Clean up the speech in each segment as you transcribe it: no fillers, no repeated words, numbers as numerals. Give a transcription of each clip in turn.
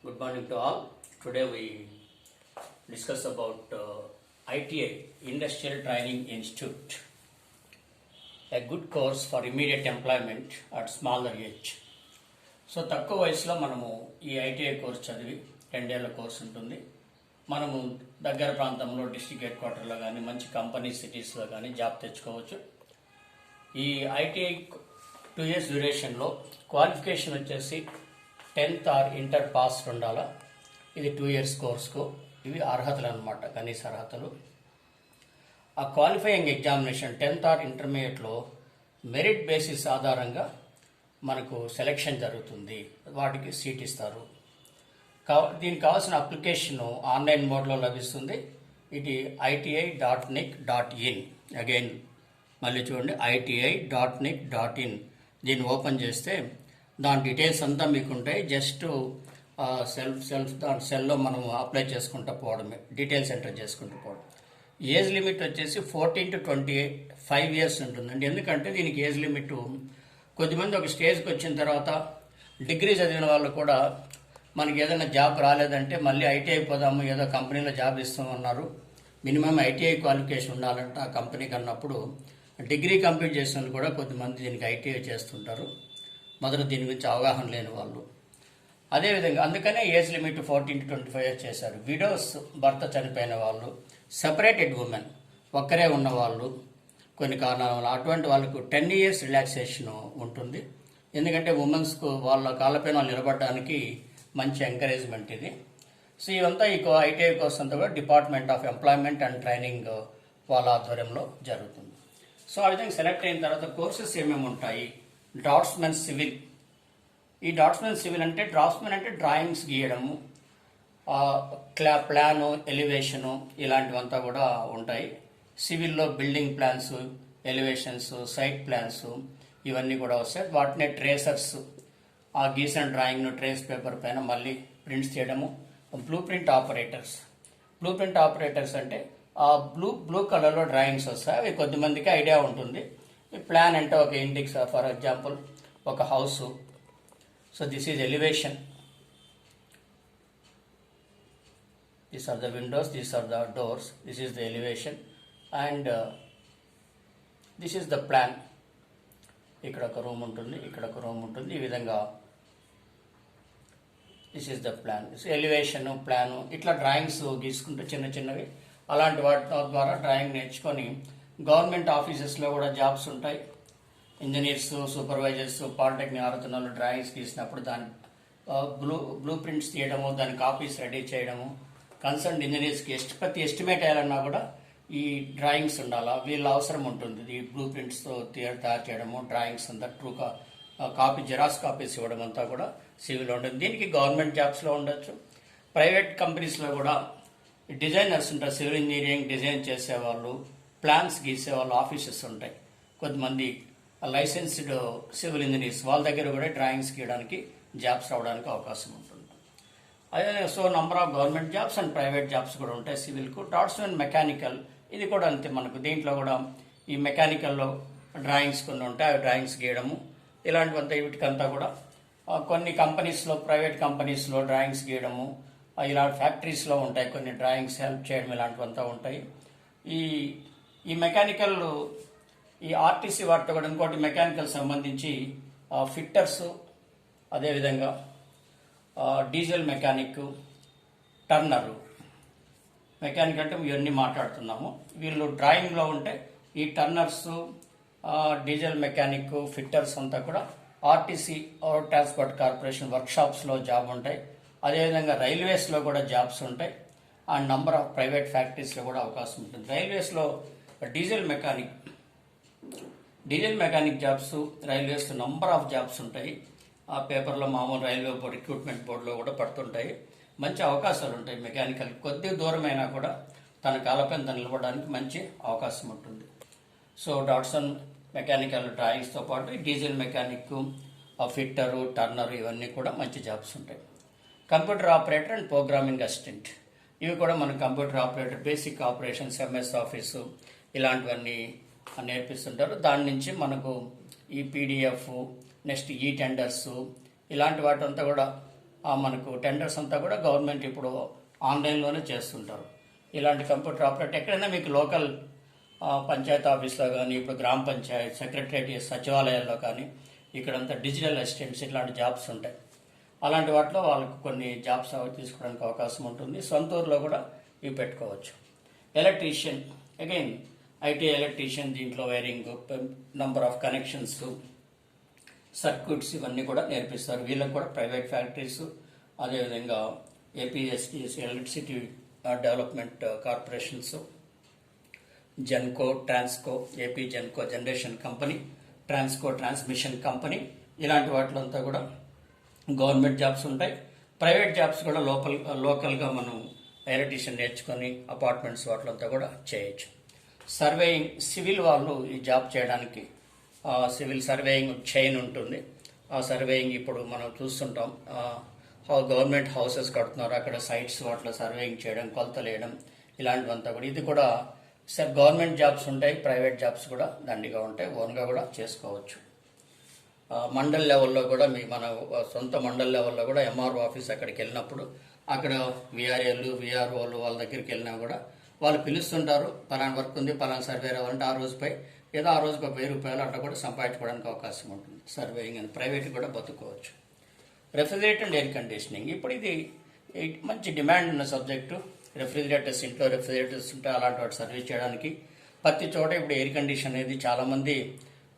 Good morning to all. Today we discuss about ITI, Industrial Training Institute, a good course for immediate employment at smaller age. So తక్కువ వయసులో మనము ఈ ITI course చదివి 2 ఏళ్ల course ఉంటుంది. మనము దగ్గర ప్రాంతంలో డిస్ట్రిక్ట్ హెడ్ క్వార్టర్లో కానీ మంచి కంపెనీ సిటీస్లో కానీ జాబ్ తెచ్చుకోవచ్చు. ఈ ఐటీఐ 2 years డ్యూరేషన్లో క్వాలిఫికేషన్ వచ్చేసి 10th ఆర్ ఇంటర్ పాస్ ఉండాలా. ఇది 2 years కోర్స్కు. ఇవి అర్హతలు అనమాట, కనీస అర్హతలు. ఆ క్వాలిఫైయింగ్ ఎగ్జామినేషన్ 10th ఆర్ ఇంటర్మీడియట్లో మెరిట్ బేసిస్ ఆధారంగా మనకు సెలెక్షన్ జరుగుతుంది. వాటికి సీట్ ఇస్తారు. దీనికి కావాల్సిన అప్లికేషన్ ఆన్లైన్ మోడ్లో లభిస్తుంది. ఇది ITI.nic.in. అగైన్ మళ్ళీ చూడండి, ITI.nic.in. దీన్ని ఓపెన్ చేస్తే దాని డీటెయిల్స్ అంతా మీకు ఉంటాయి. జస్ట్ దాని సెల్లో మనం అప్లై చేసుకుంటూ పోవడమే, డీటెయిల్స్ ఎంటర్ చేసుకుంటూ పోవడం. ఏజ్ లిమిట్ వచ్చేసి 14 to 25 years ఉంటుందండి. ఎందుకంటే దీనికి ఏజ్ లిమిట్ కొద్దిమంది ఒక స్టేజ్కి వచ్చిన తర్వాత డిగ్రీ చదివిన వాళ్ళు కూడా మనకి ఏదైనా జాబ్ రాలేదంటే మళ్ళీ ఐటీఐ పోదాము, ఏదో కంపెనీలో జాబ్ ఇస్తామన్నారు. మినిమం ఐటీఐ క్వాలిఫికేషన్ ఉండాలంటే ఆ కంపెనీకి అన్నప్పుడు డిగ్రీ కంప్లీట్ చేసిన వాళ్ళు కూడా కొద్దిమంది దీనికి ఐటీఐ చేస్తుంటారు. మొదట దీని గురించి అవగాహన లేని వాళ్ళు. అదేవిధంగా అందుకనే ఏజ్ లిమిట్ 14 to 25 years చేశారు. విడోస్, భర్త చనిపోయిన వాళ్ళు, సెపరేటెడ్ ఉమెన్, ఒక్కరే ఉన్నవాళ్ళు, కొన్ని కారణాల వల్ల అటువంటి వాళ్ళకు 10 years రిలాక్సేషన్ ఉంటుంది. ఎందుకంటే ఉమెన్స్కు వాళ్ళ కాళ్ళపైన వాళ్ళు నిలబడడానికి మంచి ఎంకరేజ్మెంట్ ఇది. సో ఇవంతా ఈ ఐటీఐ కోర్స్ అంతా కూడా department of employment and training వాళ్ళ ఆధ్వర్యంలో జరుగుతుంది. సో ఆ విధంగా సెలెక్ట్ అయిన తర్వాత కోర్సెస్ ఏమేమి ఉంటాయి? Draftsmen civil. ఈ డ్రాఫ్ట్స్మెన్ సివిల్ అంటే డ్రాఫ్ట్స్మెన్ అంటే డ్రాయింగ్స్ గీయడము, ప్లాను, ఎలివేషను ఇలాంటివంతా కూడా ఉంటాయి. సివిల్లో building plans, elevations, site plans ఇవన్నీ కూడా వస్తాయి. వాటినే ట్రేసర్స్, ఆ గీసిన డ్రాయింగ్ను ట్రేస్ పేపర్ పైన మళ్ళీ ప్రింట్స్ చేయడము. Blue print operators. Blue print operators అంటే ఆ బ్లూ కలర్లో డ్రాయింగ్స్ వస్తాయి. అవి కొద్దిమందికి ఐడియా ఉంటుంది. ఈ ప్లాన్ అంటే ఒక ఇంటికి, ఫర్ ఎగ్జాంపుల్ ఒక house. So this is elevation. These are the windows, these are the doors, this is the elevation and this is the plan. ఇక్కడ ఒక రూమ్ ఉంటుంది, ఇక్కడ ఒక రూమ్ ఉంటుంది. ఈ విధంగా this is the plan. Elevation, plan ఇట్లా డ్రాయింగ్స్ గీసుకుంటూ చిన్న చిన్నవి అలాంటి వాటి ద్వారా డ్రాయింగ్ నేర్చుకొని గవర్నమెంట్ ఆఫీసెస్లో కూడా జాబ్స్ ఉంటాయి. ఇంజనీర్స్, సూపర్వైజర్స్, పాలిటెక్నిక్ ఆడుతున్న వాళ్ళు డ్రాయింగ్స్ గీసినప్పుడు దాని బ్లూ ప్రింట్స్ తీయడము, దాని కాపీస్ రెడీ చేయడము. కన్సర్న్ ఇంజనీర్స్కి ప్రతి ఎస్టిమేట్ వేయాలన్నా కూడా ఈ డ్రాయింగ్స్ ఉండాలా, వీళ్ళ అవసరం ఉంటుంది. ఈ బ్లూ ప్రింట్స్తో తయారు చేయడము, డ్రాయింగ్స్ అంతా కాపీ, జెరాక్స్ కాపీస్ ఇవ్వడం అంతా కూడా సివిల్ ఉంటుంది. దీనికి గవర్నమెంట్ జాబ్స్లో ఉండొచ్చు. ప్రైవేట్ కంపెనీస్లో కూడా డిజైనర్స్ ఉంటారు. సివిల్ ఇంజనీరింగ్ డిజైన్ చేసేవాళ్ళు, ప్లాన్స్ గీసేవాళ్ళు ఆఫీసెస్ ఉంటాయి. కొంతమంది లైసెన్స్డ్ సివిల్ ఇంజనీర్స్ వాళ్ళ దగ్గర కూడా డ్రాయింగ్స్ గీయడానికి జాబ్స్ రావడానికి అవకాశం ఉంటుంది. అదే so number of government jobs and private jobs కూడా ఉంటాయి సివిల్కు. డ్రాఫ్ట్స్మెన్ మెకానికల్, ఇది కూడా అంతే. మనకు దీంట్లో కూడా ఈ మెకానికల్లో డ్రాయింగ్స్ కొన్ని ఉంటాయి. అవి డ్రాయింగ్స్ గీయడము ఇలాంటివంతా, వీటికంతా కూడా కొన్ని కంపెనీస్లో, ప్రైవేట్ కంపెనీస్లో డ్రాయింగ్స్ గీయడము, ఇలాంటి ఫ్యాక్టరీస్లో ఉంటాయి కొన్ని డ్రాయింగ్స్ హెల్ప్ చేయడం, ఇలాంటివంతా ఉంటాయి. ఈ మెకానికల్, ఈ ఆర్టీసీ వాటితో కూడా ఇంకోటి మెకానికల్ సంబంధించి ఫిట్టర్స్, అదేవిధంగా డీజిల్ మెకానిక్, టర్నరు. మెకానిక్ అంటే ఇవన్నీ మాట్లాడుతున్నాము. వీళ్ళు డ్రాయింగ్లో ఉంటే ఈ టర్నర్స్, డీజిల్ మెకానిక్, ఫిట్టర్స్ అంతా కూడా ఆర్టీసీ, రోడ్ ట్రాన్స్పోర్ట్ కార్పొరేషన్ వర్క్షాప్స్లో జాబ్ ఉంటాయి. అదేవిధంగా రైల్వేస్లో కూడా జాబ్స్ ఉంటాయి. అండ్ నంబర్ ఆఫ్ ప్రైవేట్ ఫ్యాక్టరీస్లో కూడా అవకాశం ఉంటుంది. రైల్వేస్లో డీజిల్ మెకానిక్ జాబ్స్, రైల్వేస్లో నంబర్ ఆఫ్ జాబ్స్ ఉంటాయి. ఆ పేపర్లో మామూలు రైల్వే బోర్డు, రిక్రూట్మెంట్ బోర్డులో కూడా పడుతుంటాయి. మంచి అవకాశాలు ఉంటాయి. మెకానికల్ కొద్ది దూరమైనా కూడా తన కాళ్ళపైన తను నిలబడడానికి మంచి అవకాశం ఉంటుంది. సో డాట్సన్ మెకానికల్ డ్రాయింగ్స్తో పాటు డీజిల్ మెకానిక్, ఫిట్టరు, టర్నరు ఇవన్నీ కూడా మంచి జాబ్స్ ఉంటాయి. Computer operator and programming assistant, ఇవి కూడా మన computer operator, basic operations, MS office ఇలాంటివన్నీ నేర్పిస్తుంటారు. దాని నుంచి మనకు ఈ పీడిఎఫ్, నెక్స్ట్ ఈ టెండర్స్ ఇలాంటి వాటంతా కూడా మనకు టెండర్స్ అంతా కూడా గవర్నమెంట్ ఇప్పుడు ఆన్లైన్లోనే చేస్తుంటారు. ఇలాంటి కంప్యూటర్ ఆపరేటర్ ఎక్కడైనా మీకు లోకల్ పంచాయతీ ఆఫీస్లో కానీ, ఇప్పుడు గ్రామ పంచాయత్ సెక్రటరేట్ సచివాలయాల్లో కానీ ఇక్కడంతా డిజిటల్ అసిస్టెంట్స్ ఇట్లాంటి జాబ్స్ ఉంటాయి. అలాంటి వాటిలో వాళ్ళకు కొన్ని జాబ్స్ తీసుకోవడానికి అవకాశం ఉంటుంది. సొంత ఊరిలో కూడా ఇవి పెట్టుకోవచ్చు. ఎలక్ట్రీషియన్, అగైన్ ఐటీ ఎలక్ట్రీషియన్, దీంట్లో wiring, number of connections, circuits ఇవన్నీ కూడా నేర్పిస్తారు. వీళ్ళకి కూడా ప్రైవేట్ ఫ్యాక్టరీస్, అదేవిధంగా APSTS electricity development corporations, Genco, Transco, AP Genco generation company, Transco transmission company, ఇలాంటి వాటిలంతా కూడా గవర్నమెంట్ జాబ్స్ ఉంటాయి. ప్రైవేట్ జాబ్స్ కూడా లోకల్గా మనం ఎలక్ట్రీషియన్ నేర్చుకొని అపార్ట్మెంట్స్ వాటిలంతా కూడా చేయొచ్చు. సర్వేయింగ్, సివిల్ వాళ్ళు ఈ జాబ్ చేయడానికి సివిల్ సర్వేయింగ్ చైన్ ఉంటుంది. ఆ సర్వేయింగ్ ఇప్పుడు మనం చూస్తుంటాం. గవర్నమెంట్ హౌసెస్ కడుతున్నారు, అక్కడ సైట్స్ వాటిలో సర్వేయింగ్ చేయడం, కొలతలు వేయడం, ఇలాంటివంతా కూడా. ఇది కూడా గవర్నమెంట్ జాబ్స్ ఉంటాయి, ప్రైవేట్ జాబ్స్ కూడా దండిగా ఉంటాయి, ఓన్గా కూడా చేసుకోవచ్చు. మండల్ లెవెల్లో కూడా మన సొంత మండల్ లెవెల్లో కూడా ఎంఆర్ఓ ఆఫీస్ అక్కడికి వెళ్ళినప్పుడు అక్కడ విఆర్ఏలు విఆర్ఓలు వాళ్ళ దగ్గరికి వెళ్ళినా కూడా వాళ్ళు పిలుస్తుంటారు, పలానా వర్క్ ఉంది, పలానా సర్వే రావాలంటే ఆ రోజుపై ఏదో ఆ రోజుకి ₹1000 అట్లా కూడా సంపాదించుకోవడానికి అవకాశం ఉంటుంది. సర్వేయింగ్ అని ప్రైవేట్ కూడా బతుకోవచ్చు. రెఫ్రిజిరేటర్ అండ్ ఎయిర్ కండిషనింగ్, ఇప్పుడు ఇది మంచి డిమాండ్ ఉన్న సబ్జెక్టు. రెఫ్రిజిరేటర్స్, ఇంట్లో రెఫ్రిజిరేటర్స్ ఉంటే అలాంటి వాటి సర్వీస్ చేయడానికి ప్రతి చోట ఇప్పుడు ఎయిర్ కండిషన్ అనేది చాలామంది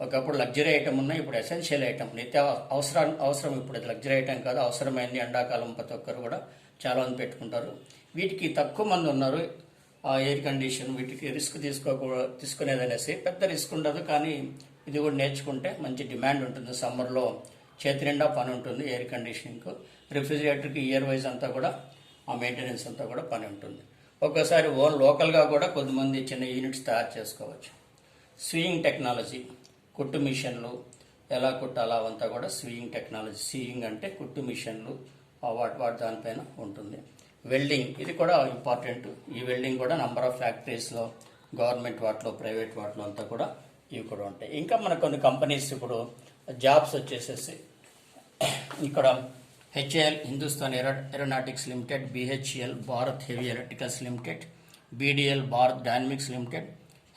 ఒకప్పుడు లగ్జరీ ఐటమ్ ఉన్నాయి, ఇప్పుడు ఎసెన్షియల్ ఐటమ్, నిత్య అవసరం. ఇప్పుడు లగ్జరీ ఐటమ్ కాదు, అవసరమైంది. ఎండాకాలం ప్రతి ఒక్కరు కూడా చాలామంది పెట్టుకుంటారు. వీటికి తక్కువ మంది ఉన్నారు ఎయిర్ కండిషన్, వీటికి రిస్క్ తీసుకునేదనేసి. పెద్ద రిస్క్ ఉండదు, కానీ ఇది కూడా నేర్చుకుంటే మంచి డిమాండ్ ఉంటుంది. సమ్మర్లో చేతి నిండా పని ఉంటుంది ఎయిర్ కండిషనింగ్కు. రిఫ్రిజిరేటర్కి ఇయర్ వైజ్ అంతా కూడా ఆ మెయింటెనెన్స్ అంతా కూడా పని ఉంటుంది. ఒక్కోసారి లోకల్గా కూడా కొద్దిమంది చిన్న యూనిట్స్ తయారు చేసుకోవచ్చు. స్వియింగ్ టెక్నాలజీ, కుట్టు మిషన్లు ఎలా కుట్టాలా అవంతా కూడా స్వియింగ్ టెక్నాలజీ. స్వియింగ్ అంటే కుట్టు మిషన్లు, వాటి దానిపైన ఉంటుంది. వెల్డింగ్, ఇది కూడా ఇంపార్టెంట్. ఈ వెల్డింగ్ కూడా నంబర్ ఆఫ్ ఫ్యాక్టరీస్లో, గవర్నమెంట్ వాటిలో, ప్రైవేట్ వాటిలో అంతా కూడా ఇవి కూడా ఉంటాయి. ఇంకా మనకు కొన్ని కంపెనీస్ ఇప్పుడు జాబ్స్ వచ్చేసేసి ఇక్కడ HAL Hindustan aeronautics limited, BHEL Bharat heavy electricals limited, BDL Bharat dynamics limited,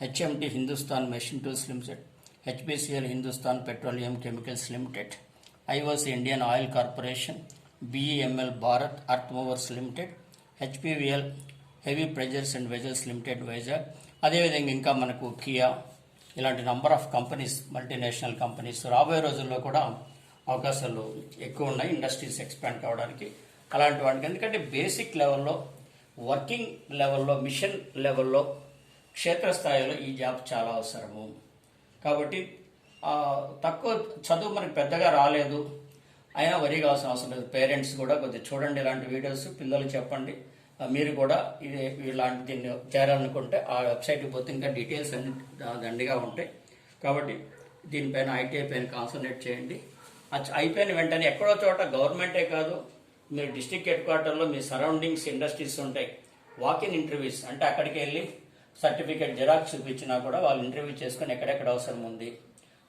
HMT Hindustan machine tools limited, HPCL Hindustan petroleum chemicals limited, IOC Indian oil corporation, BEML Bharat earth movers limited, HPVL heavy pressures and vessels limited Vizag. అదేవిధంగా ఇంకా మనకు Kia, ఇలాంటి number of companies, multinational companies రాబోయే రోజుల్లో కూడా అవకాశాలు ఎక్కువ ఉన్నాయి ఇండస్ట్రీస్ ఎక్స్పాండ్ కావడానికి. అలాంటి వాటికి ఎందుకంటే బేసిక్ లెవెల్లో, వర్కింగ్ లెవెల్లో, మిషన్ లెవెల్లో, క్షేత్రస్థాయిలో ఈ జాబ్ చాలా అవసరము. కాబట్టి తక్కువ చదువు మనకి పెద్దగా రాలేదు అయినా వరి కావాల్సిన అవసరం లేదు. పేరెంట్స్ కూడా కొద్దిగా చూడండి ఇలాంటి వీడియోస్, పిల్లలు చెప్పండి. మీరు కూడా ఇది ఇలాంటి దీన్ని చేరాలనుకుంటే ఆ వెబ్సైట్కి పోతే ఇంకా డీటెయిల్స్ అన్ని దండిగా ఉంటాయి. కాబట్టి దీనిపైన ఐటీఐ పైన కాన్సన్ట్రేట్ చేయండి. అయిపోయిన వెంటనే ఎక్కడో చోట గవర్నమెంటే కాదు, మీరు డిస్ట్రిక్ట్ హెడ్ క్వార్టర్లో మీ సరౌండింగ్స్ ఇండస్ట్రీస్ ఉంటాయి. వాకిన్ ఇంటర్వ్యూస్ అంటే అక్కడికి వెళ్ళి సర్టిఫికేట్ జిరాక్స్ చూపించినా కూడా వాళ్ళు ఇంటర్వ్యూ చేసుకుని ఎక్కడెక్కడ అవసరం ఉంది,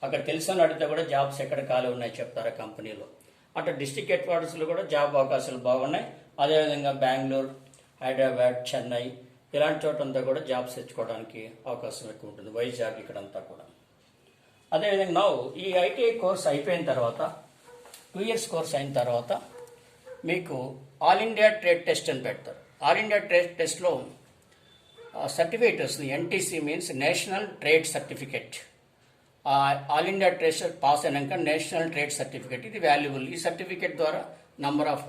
అక్కడ తెలిసిన అడిగితే కూడా జాబ్స్ ఎక్కడ ఖాళీ ఉన్నాయి చెప్తారు కంపెనీలో. అట్లా డిస్ట్రిక్ట్ హెడ్ క్వార్టర్స్లో కూడా జాబ్ అవకాశాలు బాగున్నాయి. అదేవిధంగా బెంగళూరు, హైదరాబాద్, చెన్నై ఇలాంటి చోటంతా కూడా జాబ్స్ తెచ్చుకోవడానికి అవకాశం ఎక్కువ ఉంటుంది. వైజాగ్ ఇక్కడంతా కూడా. అదేవిధంగా ఈ ఐటీఐ కోర్స్ అయిపోయిన తర్వాత 2 years కోర్స్ అయిన తర్వాత మీకు ఆల్ ఇండియా ట్రేడ్ టెస్ట్ అని పెడతారు. ఆల్ ఇండియా ట్రేడ్ టెస్ట్లో సర్టిఫికేట్ వస్తుంది. NTC means national trade certificate. All India trade pass అయినాక నేషనల్ ట్రేడ్ సర్టిఫికేట్, ఇది వాల్యుబుల్. ఈ సర్టిఫికేట్ ద్వారా నంబర్ ఆఫ్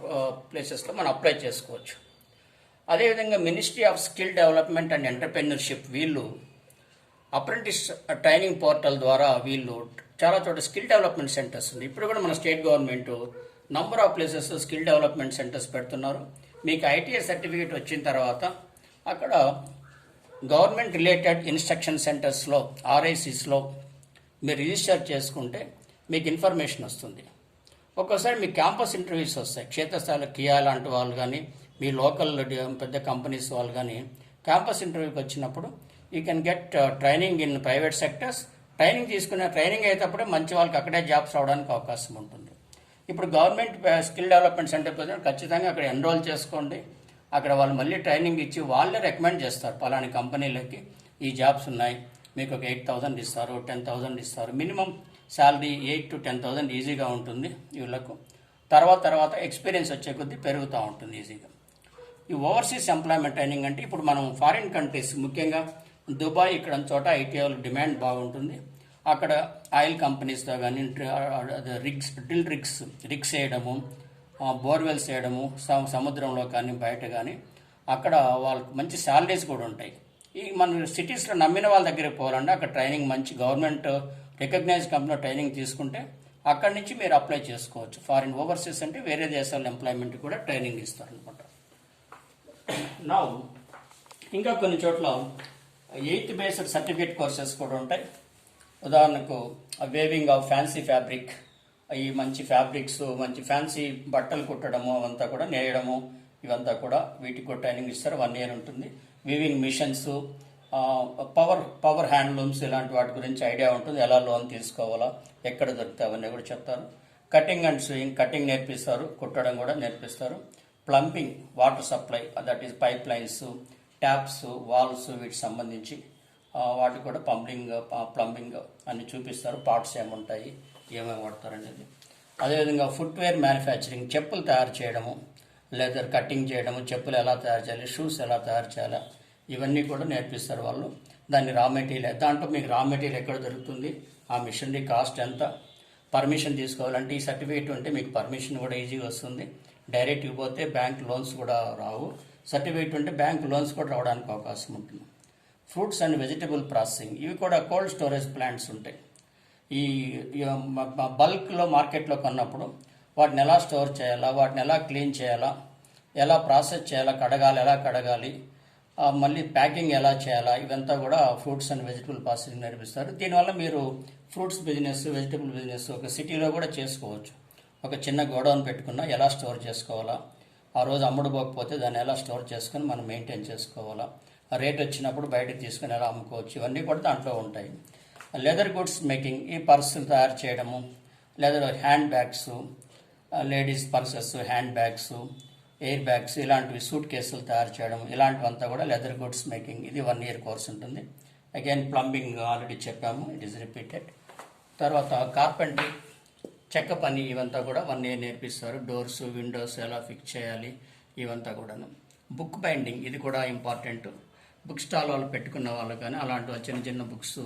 ప్లేసెస్లో మనం అప్లై చేసుకోవచ్చు. అదేవిధంగా ministry of skill development and entrepreneurship వీళ్ళు అప్రెంటిస్ ట్రైనింగ్ పోర్టల్ ద్వారా వీళ్ళు చాలా చోట స్కిల్ డెవలప్మెంట్ సెంటర్స్ ఉంది. ఇప్పుడు కూడా మన state government number of places skill development centres పెడుతున్నారు. మీకు ఐటీఐ సర్టిఫికేట్ వచ్చిన తర్వాత అక్కడ గవర్నమెంట్ రిలేటెడ్ ఇన్స్ట్రక్షన్ సెంటర్స్లో, ఆర్ఐసిస్లో మీరు రిజిస్టర్ చేసుకుంటే మీకు ఇన్ఫర్మేషన్ వస్తుంది. ఒక్కోసారి మీ క్యాంపస్ ఇంటర్వ్యూస్ వస్తాయి. క్షేత్రస్థాయిలో కియా లాంటి వాళ్ళు కానీ, మీ లోకల్ పెద్ద కంపెనీస్ వాళ్ళు కానీ క్యాంపస్ ఇంటర్వ్యూకి వచ్చినప్పుడు you can get training in private sectors. Training అయ్యేటప్పుడే మంచి వాళ్ళకి అక్కడే జాబ్స్ రావడానికి అవకాశం ఉంటుంది. ఇప్పుడు government skill development centre present ఖచ్చితంగా అక్కడ ఎన్రోల్ చేసుకోండి. అక్కడ వాళ్ళు మళ్ళీ ట్రైనింగ్ ఇచ్చి వాళ్ళే రికమెండ్ చేస్తారు, పలాని కంపెనీలకి ఈ జాబ్స్ ఉన్నాయి, మీకు ఒక 8,000 ఇస్తారు, 10,000 ఇస్తారు. మినిమం శాలరీ 8,000 to 10,000 ఈజీగా ఉంటుంది వీళ్ళకు. తర్వాత ఎక్స్పీరియన్స్ వచ్చే కొద్దీ పెరుగుతూ ఉంటుంది ఈజీగా. ఈ ఓవర్సీస్ ఎంప్లాయ్మెంట్ ట్రైనింగ్ అంటే ఇప్పుడు మనం ఫారిన్ కంట్రీస్, ముఖ్యంగా దుబాయ్ ఇక్కడ చోట ఐటీఐలో డిమాండ్ బాగుంటుంది. అక్కడ ఆయిల్ కంపెనీస్తో కానీ డ్రిల్ రిగ్స్ వేయడము, బోర్వెల్స్ వేయడము, సముద్రంలో కానీ బయట కానీ అక్కడ వాళ్ళకి మంచి శాలరీస్ కూడా ఉంటాయి. ఈ మన సిటీస్లో నమ్మిన వాళ్ళ దగ్గరికి పోవాలంటే అక్కడ ట్రైనింగ్ మంచి గవర్నమెంట్ రికగ్నైజ్ కంపెనీలో ట్రైనింగ్ తీసుకుంటే అక్కడి నుంచి మీరు అప్లై చేసుకోవచ్చు. ఫారిన్ ఓవర్సీస్ అంటే వేరే దేశాల ఎంప్లాయ్మెంట్ కూడా ట్రైనింగ్ ఇస్తారనమాట. నా ఇంకా కొన్ని చోట్ల 8th బేస్డ్ సర్టిఫికేట్ కోర్సెస్ కూడా ఉంటాయి. ఉదాహరణకు వేవింగ్ ఆఫ్ ఫ్యాన్సీ ఫ్యాబ్రిక్, ఈ మంచి ఫ్యాబ్రిక్స్, మంచి ఫ్యాన్సీ బట్టలు కుట్టడము, అవంతా కూడా నేయడము, ఇవంతా కూడా వీటికి కూడా ట్రైనింగ్ ఇస్తారు. 1 year ఉంటుంది. వీవింగ్ మిషన్స్, పవర్ హ్యాండ్లూమ్స్, ఇలాంటి వాటి గురించి ఐడియా ఉంటుంది. ఎలా లోన్ తీసుకోవాలా, ఎక్కడ దొరుకుతాయి అవన్నీ కూడా చెప్తారు. కటింగ్ అండ్ స్వింగ్, కటింగ్ నేర్పిస్తారు, కుట్టడం కూడా నేర్పిస్తారు. Plumbing, water supply, that is pipelines, taps, valves, వీటికి సంబంధించి వాటికి కూడా ప్లంబింగ్ అన్ని చూపిస్తారు. పార్ట్స్ ఏముంటాయి, ఏమేమి వాడతారు అనేది. అదేవిధంగా ఫుట్వేర్ మ్యానుఫ్యాక్చరింగ్, చెప్పులు తయారు చేయడము, లెదర్ కటింగ్ చేయడము, చెప్పులు ఎలా తయారు చేయాలి, షూస్ ఎలా తయారు చేయాలి, ఇవన్నీ కూడా నేర్పిస్తారు వాళ్ళు. దాన్ని రా మెటీరియల్, దాంట్లో మీకు రా మెటీరియల్ ఎక్కడ దొరుకుతుంది, ఆ మిషనరీ కాస్ట్ ఎంత, పర్మిషన్ తీసుకోవాలంటే ఈ సర్టిఫికేట్ ఉంటే మీకు పర్మిషన్ కూడా ఈజీగా వస్తుంది. డైరెక్ట్ ఇవ్వబోతే బ్యాంక్ లోన్స్ కూడా రావు. సర్టిఫికేట్ ఉంటే బ్యాంక్ లోన్స్ కూడా రావడానికి అవకాశం ఉంటుంది. ఫ్రూట్స్ అండ్ వెజిటబుల్ ప్రాసెసింగ్, ఇవి కూడా కోల్డ్ స్టోరేజ్ ప్లాంట్స్ ఉంటాయి. ఈ బల్క్లో మార్కెట్లో కొన్నప్పుడు వాటిని ఎలా స్టోర్ చేయాలా, వాటిని ఎలా క్లీన్ చేయాలా, ఎలా ప్రాసెస్ చేయాలా, ఎలా కడగాలి, మళ్ళీ ప్యాకింగ్ ఎలా చేయాలా, ఇవంతా కూడా ఫ్రూట్స్ అండ్ వెజిటబుల్ ప్రాసెసింగ్ నేర్పిస్తారు. దీనివల్ల మీరు ఫ్రూట్స్ బిజినెస్, వెజిటబుల్ బిజినెస్ ఒక సిటీలో కూడా చేసుకోవచ్చు. ఒక చిన్న గోడౌన్ పెట్టుకున్నా ఎలా స్టోర్ చేసుకోవాలా, ఆ రోజు అమ్ముడుపోకపోతే దాన్ని ఎలా స్టోర్ చేసుకొని మనం మెయింటైన్ చేసుకోవాలా, రేట్ వచ్చినప్పుడు బయటకు తీసుకొని ఎలా అమ్ముకోవచ్చు, ఇవన్నీ కూడా దాంట్లో ఉంటాయి. లెదర్ గుడ్స్ మేకింగ్, ఈ పర్సులు తయారు చేయడము, leather hand bags, ladies purses, hand bags, air bags, ఇలాంటివి సూట్ కేసులు తయారు చేయడం, ఇలాంటివంతా కూడా లెదర్ గుడ్స్ మేకింగ్. ఇది 1 year కోర్స్ ఉంటుంది. అగైన్ ప్లంబింగ్ ఆల్రెడీ చెప్పాము, ఇట్ ఈస్ రిపీటెడ్. తర్వాత కార్పెంటరీ, చెక్క పని, ఇవంతా కూడా 1 year నేర్పిస్తారు. డోర్స్, విండోస్ ఎలా ఫిక్స్ చేయాలి, ఇవంతా కూడాను. బుక్ బైండింగ్, ఇది కూడా ఇంపార్టెంట్. బుక్ స్టాల్ వాళ్ళు పెట్టుకున్న వాళ్ళు కానీ అలాంటి చిన్న బుక్స్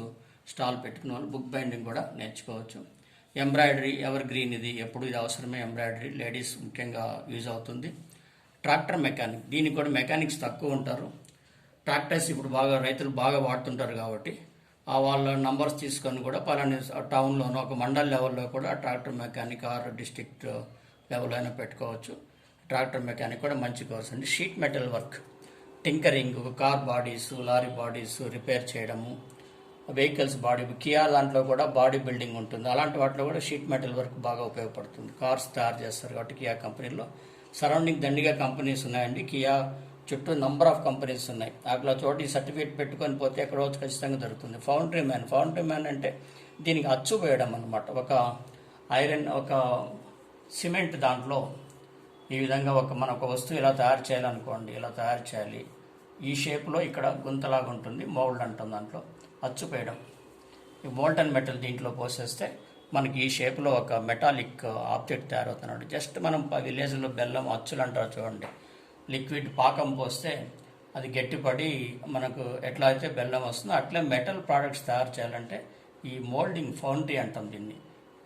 స్టాల్ పెట్టుకున్న వాళ్ళు బుక్ బైండింగ్ కూడా నేర్చుకోవచ్చు. ఎంబ్రాయిడరీ, ఎవర్ గ్రీన్, ఇది ఎప్పుడు ఇది అవసరమే. ఎంబ్రాయిడరీ లేడీస్ ముఖ్యంగా యూజ్ అవుతుంది. ట్రాక్టర్ మెకానిక్, దీనికి కూడా మెకానిక్స్ తక్కువ ఉంటారు. ట్రాక్టర్స్ ఇప్పుడు రైతులు బాగా వాడుతుంటారు కాబట్టి వాళ్ళ నంబర్స్ తీసుకొని కూడా పలాని టౌన్లోనో ఒక మండల్ లెవెల్లో కూడా tractor mechanic or district level అయినా పెట్టుకోవచ్చు. ట్రాక్టర్ మెకానిక్ కూడా మంచి కోర్స్ అండి. Sheet metal work, tinkering, car bodies, lorry bodies repair చేయడము, వెహికల్స్ బాడీ, కియా దాంట్లో కూడా బాడీ బిల్డింగ్ ఉంటుంది. అలాంటి వాటిలో కూడా షీట్ మెటల్ వర్క్ బాగా ఉపయోగపడుతుంది. కార్స్ తయారు చేస్తారు కాబట్టి కియా కంపెనీలో సరౌండింగ్ దండిగా కంపెనీస్ ఉన్నాయండి. కియా చుట్టూ నంబర్ ఆఫ్ కంపెనీస్ ఉన్నాయి. అట్లా చోటి సర్టిఫికేట్ పెట్టుకొని పోతే ఎక్కడో ఖచ్చితంగా దొరుకుతుంది. ఫౌండరీ మ్యాన్ అంటే దీనికి అచ్చు వేయడం అనమాట. ఒక సిమెంట్ దాంట్లో ఈ విధంగా మన ఒక వస్తువు ఇలా తయారు చేయాలనుకోండి, ఇలా తయారు చేయాలి, ఈ షేప్లో ఇక్కడ గుంతలాగా ఉంటుంది, మౌల్డ్ అంటాం, దాంట్లో అచ్చు వేయడం. ఈ మోల్టన్ మెటల్ దీంట్లో పోసేస్తే మనకి ఈ షేప్లో ఒక మెటాలిక్ ఆబ్జెక్ట్ తయారవుతున్నాడు. జస్ట్ మనం విలేజ్లో బెల్లం అచ్చులు అంటారు చూడండి, లిక్విడ్ పాకం పోస్తే అది గట్టిపడి మనకు ఎట్లా అయితే బెల్లం వస్తుందో అట్లే మెటల్ ప్రోడక్ట్స్ తయారు చేయాలంటే ఈ మోల్డింగ్ ఫౌండరీ అంటాం దీన్ని.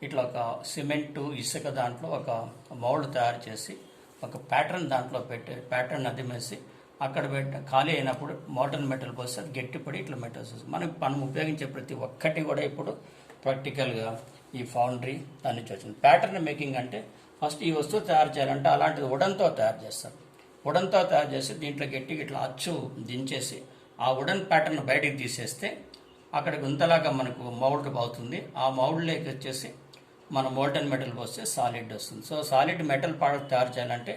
ఇట్లా ఒక సిమెంటు, ఇసుక దాంట్లో ఒక మౌల్డ్ తయారు చేసి ఒక ప్యాటర్న్ దాంట్లో పెట్టి ప్యాటర్న్ అదిమేసి అక్కడ ఖాళీ అయినప్పుడు మోల్టన్ మెటల్ పోస్తే అది గట్టిపడి ఇట్లా మెటల్స్ వస్తుంది. మనం ఉపయోగించే ప్రతి ఒక్కటి కూడా ఇప్పుడు ప్రాక్టికల్గా ఈ ఫౌండరీ దాని నుంచి వచ్చింది. ప్యాటర్న్ మేకింగ్ అంటే ఫస్ట్ ఈ వస్తువు తయారు చేయాలంటే అలాంటిది వుడన్తో తయారు చేస్తారు. వుడన్తో తయారు చేసి దీంట్లో గట్టిగా ఇట్లా అచ్చు దించేసి ఆ వుడన్ ప్యాటర్న్ బయటికి తీసేస్తే అక్కడ గుంతలాగా మనకు మౌల్డ్ అవుతుంది. ఆ మౌల్డ్లోకి వచ్చేసి మన మోల్టన్ మెటల్ పోస్తే సాలిడ్ వస్తుంది. సో సాలిడ్ మెటల్ ప్రోడక్ట్ తయారు చేయాలంటే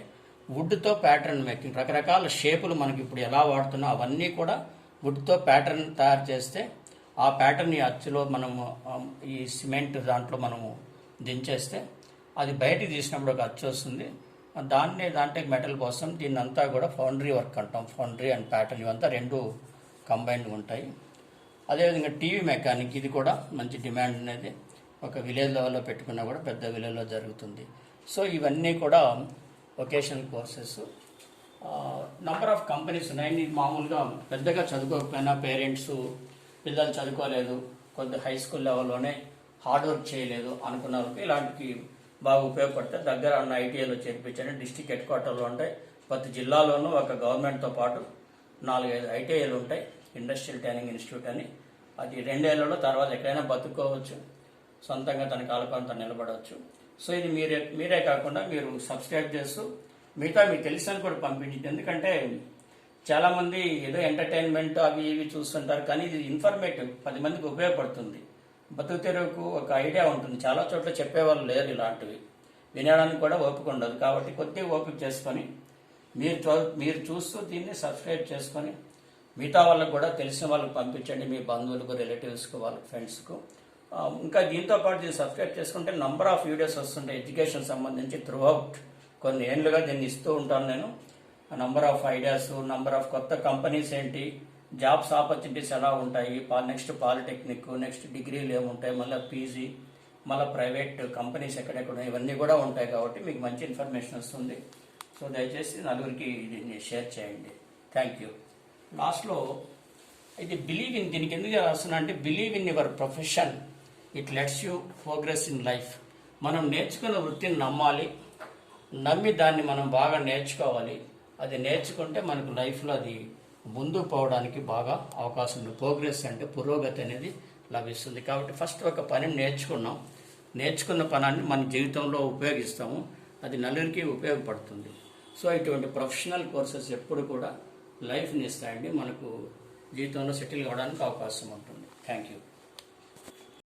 వుడ్తో ప్యాటర్న్ మేకింగ్, రకరకాల షేపులు మనకి ఇప్పుడు ఎలా వాడుతున్నా అవన్నీ కూడా వుడ్తో ప్యాటర్న్ తయారు చేస్తే ఆ ప్యాటర్న్ ఈ అచ్చులో మనము ఈ సిమెంట్ దాంట్లో మనము దించేస్తే అది బయటికి తీసినప్పుడు ఒక అచ్చు వస్తుంది. దాంట్లో మెటల్ పోస్తాం. దీన్ని అంతా కూడా ఫౌండరీ వర్క్ అంటాం. ఫౌండరీ అండ్ ప్యాటర్న్ ఇవంతా రెండు కంబైన్డ్ ఉంటాయి. అదేవిధంగా టీవీ మెకానిక్, ఇది కూడా మంచి డిమాండ్ అనేది ఒక విలేజ్ లెవెల్లో పెట్టుకున్నా కూడా పెద్ద విలేజ్లో జరుగుతుంది. సో ఇవన్నీ కూడా vocational courses. Number of companies ఉన్నాయి. ఇది మామూలుగా పెద్దగా చదువుకోకపోయినా పేరెంట్స్ పిల్లలు చదువుకోలేదు, కొంత హై స్కూల్ లెవెల్లోనే హార్డ్ వర్క్ చేయలేదు అనుకున్న వాళ్ళకి ఇలాంటికి బాగా ఉపయోగపడితే దగ్గర ఉన్న ఐటీఐలో చేర్పించండి. డిస్టిక్ హెడ్ క్వార్టర్లో ఉంటాయి. ప్రతి జిల్లాలోనూ ఒక గవర్నమెంట్తో పాటు 4-5 ఐటీఐలు ఉంటాయి. ఇండస్ట్రియల్ ట్రైనింగ్ ఇన్స్టిట్యూట్ అని. అది 2 ఏళ్లలో తర్వాత ఎక్కడైనా బతుక్కోవచ్చు, సొంతంగా తన కాలపంత నిలబడవచ్చు. సో ఇది మీరే కాకుండా మీరు సబ్స్క్రైబ్ చేస్తూ మిగతా మీకు తెలిసిన కూడా పంపించింది. ఎందుకంటే చాలామంది ఏదో ఎంటర్టైన్మెంట్ అవి ఇవి చూస్తుంటారు, కానీ ఇది ఇన్ఫర్మేటివ్, 10 మందికి ఉపయోగపడుతుంది. బతుకు తెరువుకు ఒక ఐడియా ఉంటుంది. చాలా చోట్ల చెప్పేవాళ్ళు లేరు, ఇలాంటివి వినడానికి కూడా ఓపిక ఉండదు. కాబట్టి కొద్దిగా ఓపిక చేసుకొని మీరు చూస్తూ దీన్ని సబ్స్క్రైబ్ చేసుకొని మిగతా వాళ్ళకు కూడా తెలిసిన వాళ్ళకి పంపించండి, మీ బంధువులకు, రిలేటివ్స్కు, వాళ్ళ ఫ్రెండ్స్కు. ఇంకా దీంతో పాటు దీన్ని సబ్స్క్రైబ్ చేసుకుంటే నంబర్ ఆఫ్ వీడియోస్ వస్తుంటాయి ఎడ్యుకేషన్ సంబంధించి. త్రూ అవుట్ కొన్ని ఏళ్ళుగా దీన్ని ఇస్తూ ఉంటాను నేను. Number of ideas, number of కొత్త కంపెనీస్ ఏంటి, జాబ్స్ ఆపర్చునిటీస్ ఎలా ఉంటాయి, నెక్స్ట్ పాలిటెక్నిక్, నెక్స్ట్ డిగ్రీలు ఏముంటాయి, మళ్ళీ పీజీ, మళ్ళీ ప్రైవేట్ కంపెనీస్ ఎక్కడెక్కడ ఇవన్నీ కూడా ఉంటాయి. కాబట్టి మీకు మంచి ఇన్ఫర్మేషన్ వస్తుంది. సో దయచేసి నలుగురికి దీన్ని షేర్ చేయండి. Thank you. లాస్ట్లో ఇది బిలీవ్ ఇన్, దీనికి ఎందుకు రాస్తున్నా అంటే believe in your profession, it let's you progress in life. మనం నేర్చుకున్న వృత్తిని నమ్మాలి, నమ్మి దాన్ని మనం బాగా నేర్చుకోవాలి. అది నేర్చుకుంటే మనకు లైఫ్లో అది ముందుకు పోవడానికి బాగా అవకాశం ఉంది. ప్రోగ్రెస్ అంటే పురోగతి అనేది లభిస్తుంది. కాబట్టి ఫస్ట్ ఒక పనిని నేర్చుకున్న పనాన్ని మన జీవితంలో ఉపయోగిస్తాము, అది నలుగురికి ఉపయోగపడుతుంది. సో ఇటువంటి ప్రొఫెషనల్ కోర్సెస్ ఎప్పుడు కూడా లైఫ్ని ఇస్తాయండి, మనకు జీవితంలో సెటిల్ కావడానికి అవకాశం ఉంటుంది. Thank you.